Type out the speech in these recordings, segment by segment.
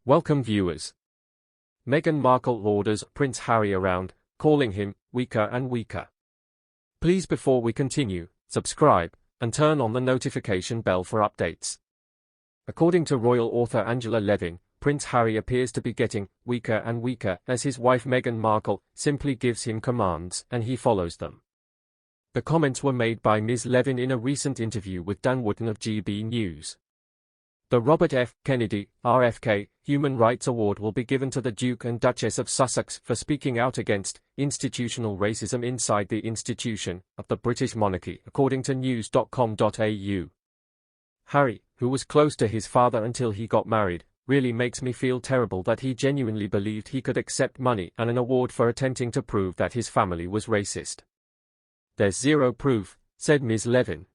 Welcome viewers. Meghan Markle orders Prince Harry around, calling him weaker and weaker. Please, before we continue, subscribe and turn on the notification bell for updates. According to royal author Angela Levin, Prince Harry appears to be getting weaker and weaker as his wife Meghan Markle simply gives him commands and he follows them. The comments were made by Ms. Levin in a recent interview with Dan Wootton of GB News. The Robert F. Kennedy, RFK, Human Rights Award will be given to the Duke and Duchess of Sussex for speaking out against institutional racism inside the institution of the British monarchy, according to news.com.au. Harry, who was close to his father until he got married, really makes me feel terrible that he genuinely believed he could accept money and an award for attempting to prove that his family was racist. There's zero proof, said Ms. Levin.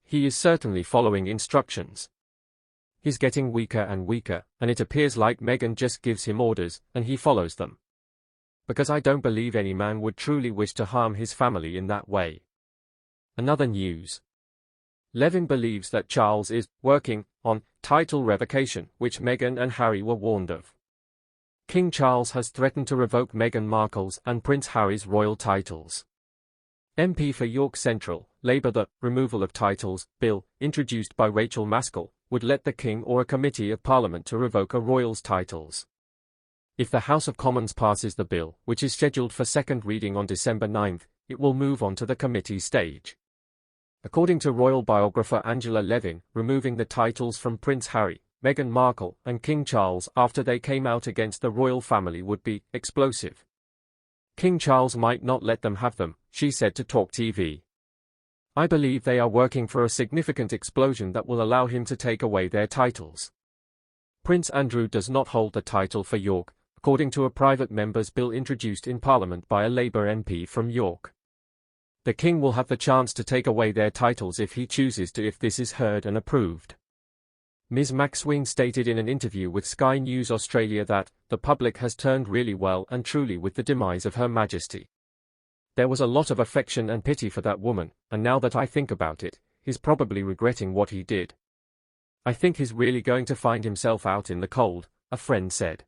He is certainly following instructions. He's getting weaker and weaker, and it appears like Meghan just gives him orders, and he follows them. Because I don't believe any man would truly wish to harm his family in that way. Another news. Levin believes that Charles is working on title revocation, which Meghan and Harry were warned of. King Charles has threatened to revoke Meghan Markle's and Prince Harry's royal titles. MP for York Central, Labour. The removal of titles bill, introduced by Rachel Maskell, would let the King or a committee of Parliament to revoke a royal's titles. If the House of Commons passes the bill, which is scheduled for second reading on December 9, it will move on to the committee stage. According to royal biographer Angela Levin, removing the titles from Prince Harry, Meghan Markle, and King Charles after they came out against the royal family would be explosive. King Charles might not let them have them, she said to Talk TV. I believe they are working for a significant explosion that will allow him to take away their titles. Prince Andrew does not hold the title for York, according to a private member's bill introduced in Parliament by a Labour MP from York. The King will have the chance to take away their titles if he chooses to, if this is heard and approved. Ms. Maxwell stated in an interview with Sky News Australia that the public has turned really well and truly with the demise of Her Majesty. There was a lot of affection and pity for that woman, and now that I think about it, he's probably regretting what he did. I think he's really going to find himself out in the cold, a friend said.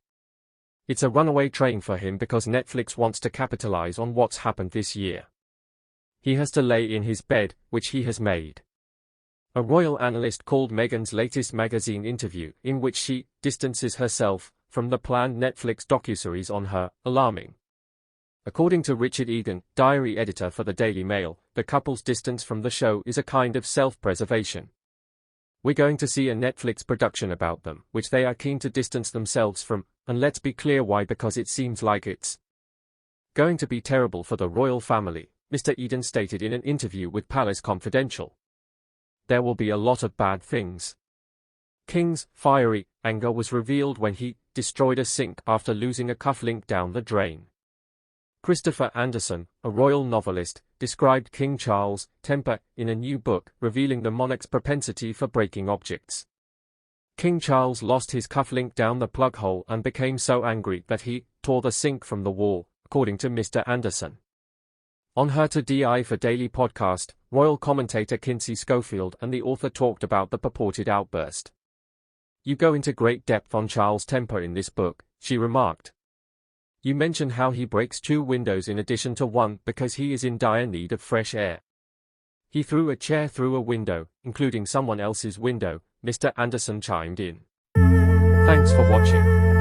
It's a runaway train for him because Netflix wants to capitalize on what's happened this year. He has to lay in his bed, which he has made. A royal analyst called Meghan's latest magazine interview, in which she distances herself from the planned Netflix docuseries on her, alarming. According to Richard Egan, diary editor for the Daily Mail, the couple's distance from the show is a kind of self-preservation. We're going to see a Netflix production about them, which they are keen to distance themselves from, and let's be clear why, because it seems like it's going to be terrible for the royal family, Mr. Eden stated in an interview with Palace Confidential. There will be a lot of bad things. King's fiery anger was revealed when he destroyed a sink after losing a cufflink down the drain. Christopher Anderson, a royal novelist, described King Charles' temper in a new book, revealing the monarch's propensity for breaking objects. King Charles lost his cufflink down the plug hole and became so angry that he tore the sink from the wall, according to Mr. Anderson. On Her to DI for Daily podcast, royal commentator Kinsey Schofield and the author talked about the purported outburst. You go into great depth on Charles' temper in this book, she remarked. You mention how he breaks 2 windows in addition to 1 because he is in dire need of fresh air. He threw a chair through a window, including someone else's window, Mr. Anderson chimed in. Thanks for watching.